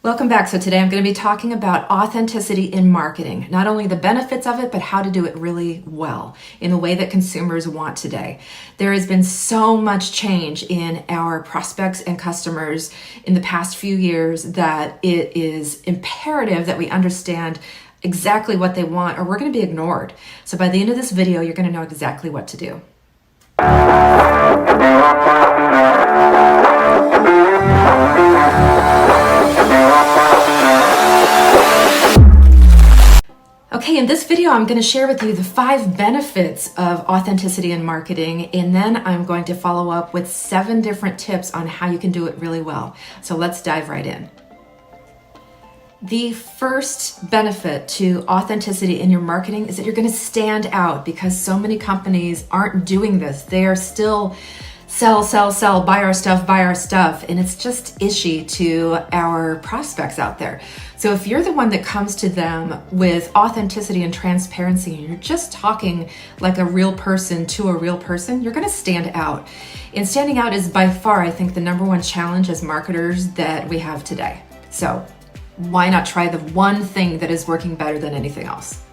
Welcome back. So today I'm going to be talking about authenticity in marketing, not only the benefits of it, but how to do it really well in the way that consumers want today. There has been so much change in our prospects and customers in the past few years that it is imperative that we understand exactly what they want or we're going to be ignored. So by the end of this video, you're going to know exactly what to do. Okay, in this video, I'm going to share with you the 5 benefits of authenticity in marketing, and then I'm going to follow up with 7 different tips on how you can do it really well. So let's dive right in. The first benefit to authenticity in your marketing is that you're going to stand out because so many companies aren't doing this. They are still sell, buy our stuff, and it's just ishy to our prospects out there. So if you're the one that comes to them with authenticity and transparency, and you're just talking like a real person to a real person, you're going to stand out. And standing out is by far, I think, the number one challenge as marketers that we have today. So why not try the one thing that is working better than anything else?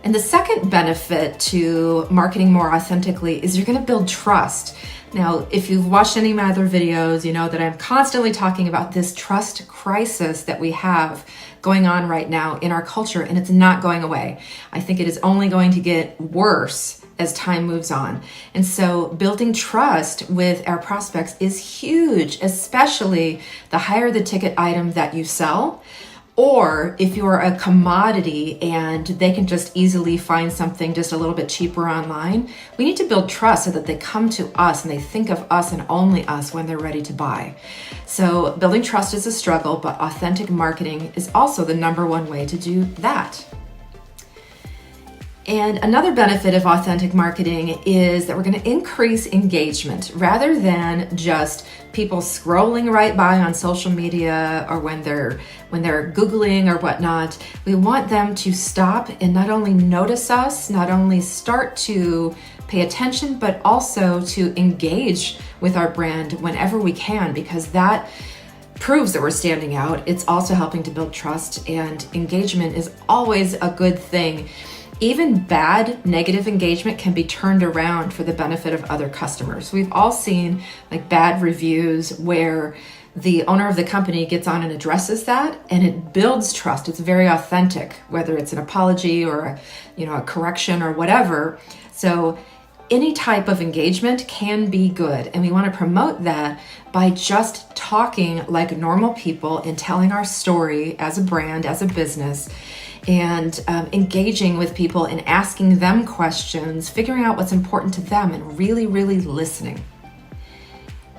And the second benefit to marketing more authentically is you're going to build trust. Now, if you've watched any of my other videos, you know that I'm constantly talking about this trust crisis that we have going on right now in our culture, and it's not going away. I think it is only going to get worse as time moves on. And so building trust with our prospects is huge, especially the higher the ticket item that you sell. Or if you're a commodity and they can just easily find something just a little bit cheaper online, we need to build trust so that they come to us and they think of us and only us when they're ready to buy. So building trust is a struggle, but authentic marketing is also the number one way to do that. And another benefit of authentic marketing is that we're going to increase engagement rather than just people scrolling right by on social media or when they're Googling or whatnot. We want them to stop and not only notice us, not only start to pay attention, but also to engage with our brand whenever we can, because that proves that we're standing out. It's also helping to build trust, and engagement is always a good thing. Even bad negative engagement can be turned around for the benefit of other customers. We've all seen like bad reviews where the owner of the company gets on and addresses that, and it builds trust. It's very authentic, whether it's an apology or a correction or whatever. So any type of engagement can be good, and we want to promote that by just talking like normal people and telling our story as a brand, as a business, and engaging with people and asking them questions, figuring out what's important to them, and really, really listening.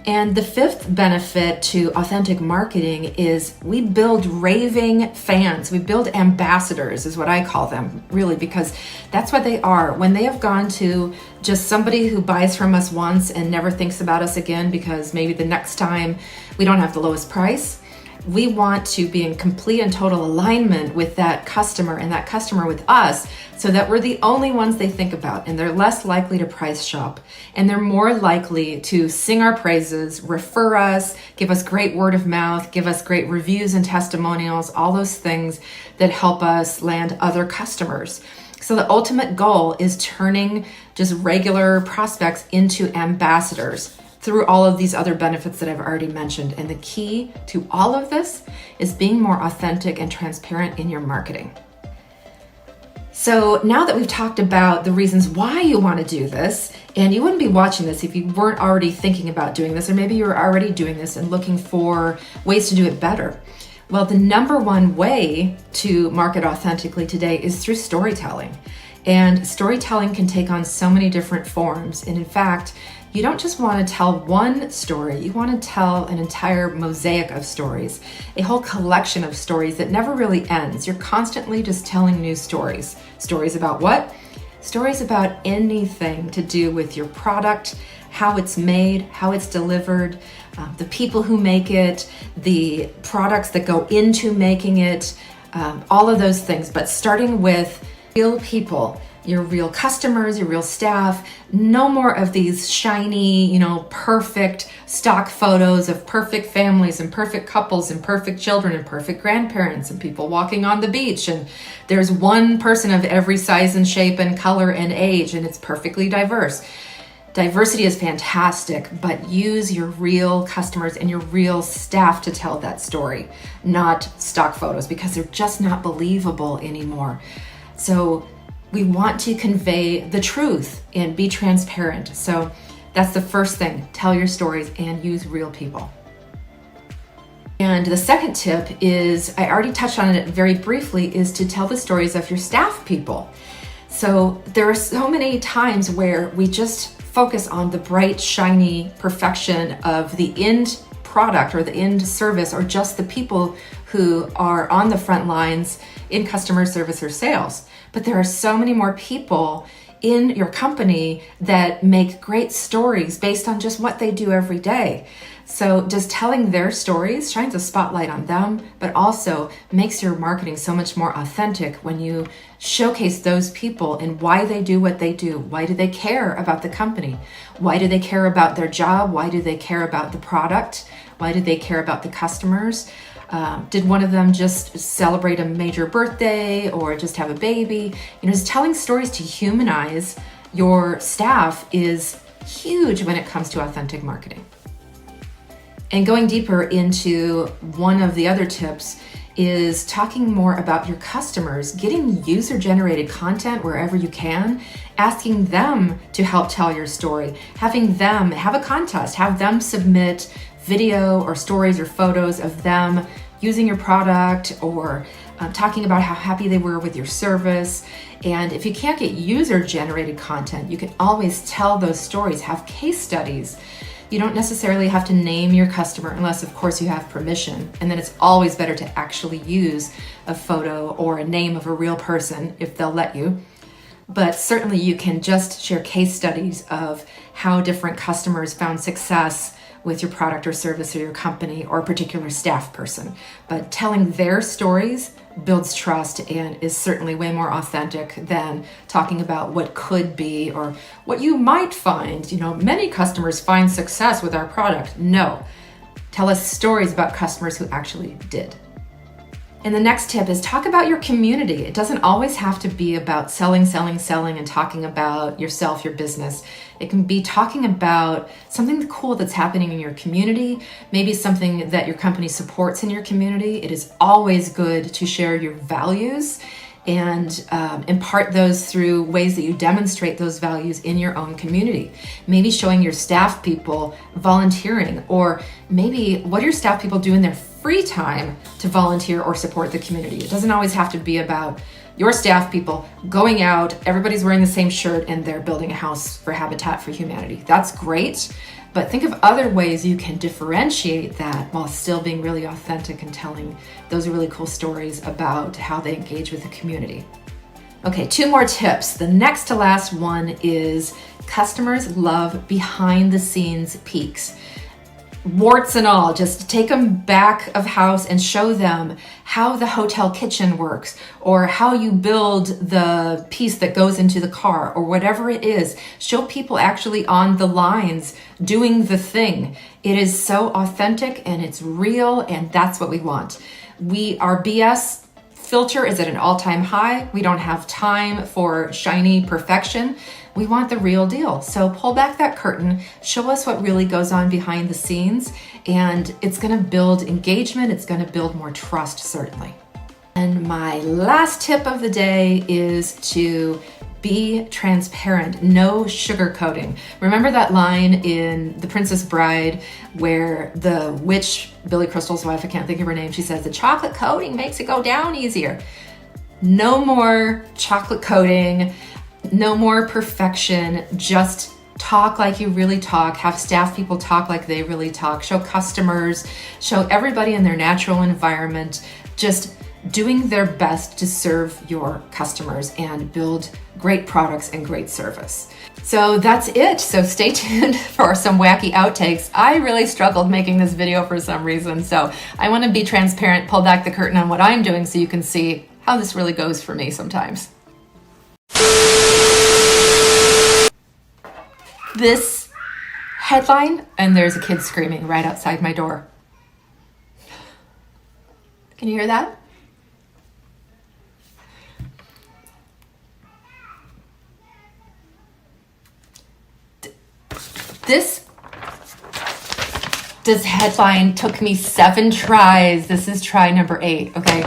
And the 5th benefit to authentic marketing is we build raving fans. We build ambassadors is what I call them, really, because that's what they are. When they have gone to just somebody who buys from us once and never thinks about us again because maybe the next time we don't have the lowest price, we want to be in complete and total alignment with that customer and that customer with us so that we're the only ones they think about, and they're less likely to price shop, and they're more likely to sing our praises, refer us, give us great word of mouth, give us great reviews and testimonials, all those things that help us land other customers. So the ultimate goal is turning just regular prospects into ambassadors through all of these other benefits that I've already mentioned. And the key to all of this is being more authentic and transparent in your marketing. So now that we've talked about the reasons why you want to do this, and you wouldn't be watching this if you weren't already thinking about doing this, or maybe you're already doing this and looking for ways to do it better. Well, the number one way to market authentically today is through storytelling. And storytelling can take on so many different forms. And in fact, you don't just want to tell one story, you want to tell an entire mosaic of stories, a whole collection of stories that never really ends. You're constantly just telling new stories. Stories about what? Stories about anything to do with your product, how it's made, how it's delivered, the people who make it, the products that go into making it, all of those things. But starting with real people your real customers, your real staff. No more of these shiny, perfect stock photos of perfect families and perfect couples and perfect children and perfect grandparents and people walking on the beach. And there's one person of every size and shape and color and age, and it's perfectly diverse. Diversity is fantastic, but use your real customers and your real staff to tell that story, not stock photos, because they're just not believable anymore. So we want to convey the truth and be transparent. So that's the first thing. Tell your stories and use real people. And the second tip is, I already touched on it very briefly, is to tell the stories of your staff people. So there are so many times where we just focus on the bright, shiny perfection of the end product or the end service, or just the people who are on the front lines in customer service or sales. But there are so many more people in your company that make great stories based on just what they do every day. So just telling their stories shines a spotlight on them, but also makes your marketing so much more authentic when you showcase those people and why they do what they do. Why do they care about the company? Why do they care about their job? Why do they care about the product? Why do they care about the customers? Did one of them just celebrate a major birthday or just have a baby? Just telling stories to humanize your staff is huge when it comes to authentic marketing. And going deeper into one of the other tips is talking more about your customers, getting user-generated content wherever you can, asking them to help tell your story, having them have a contest, have them submit video or stories or photos of them using your product, or talking about how happy they were with your service. And if you can't get user-generated content, you can always tell those stories, have case studies. You don't necessarily have to name your customer unless, of course, you have permission. And then it's always better to actually use a photo or a name of a real person if they'll let you. But certainly you can just share case studies of how different customers found success with your product or service or your company or a particular staff person. But telling their stories builds trust and is certainly way more authentic than talking about what could be or what you might find. Many customers find success with our product. No, tell us stories about customers who actually did. And the next tip is talk about your community. It doesn't always have to be about selling, and talking about yourself, your business. It can be talking about something cool that's happening in your community, maybe something that your company supports in your community. It is always good to share your values and impart those through ways that you demonstrate those values in your own community. Maybe showing your staff people volunteering, or maybe what your staff people do in their free time to volunteer or support the community. It doesn't always have to be about your staff people going out, everybody's wearing the same shirt, and they're building a house for Habitat for Humanity. That's great, but think of other ways you can differentiate that while still being really authentic and telling those really cool stories about how they engage with the community. Okay, 2 more tips. The next to last one is customers love behind the scenes peeks. Warts and all, just take them back of house and show them how the hotel kitchen works, or how you build the piece that goes into the car, or whatever it is. Show people actually on the lines doing the thing. It is so authentic and it's real, and that's what we want. Our BS filter is at an all-time high. We don't have time for shiny perfection. We want the real deal. So pull back that curtain, show us what really goes on behind the scenes, and it's gonna build engagement, it's gonna build more trust, certainly. And my last tip of the day is to be transparent, no sugarcoating. Remember that line in The Princess Bride where the witch, Billy Crystal's wife, I can't think of her name, she says, the chocolate coating makes it go down easier. No more chocolate coating, no more perfection, just talk like you really talk, have staff people talk like they really talk, show customers, show everybody in their natural environment, just doing their best to serve your customers and build great products and great service. So that's it. So stay tuned for some wacky outtakes. I really struggled making this video for some reason, so I want to be transparent, pull back the curtain on what I'm doing so you can see how this really goes for me sometimes. this headline, and there's a kid screaming right outside my door. Can you hear that? This headline took me 7 tries. This is try number 8, okay?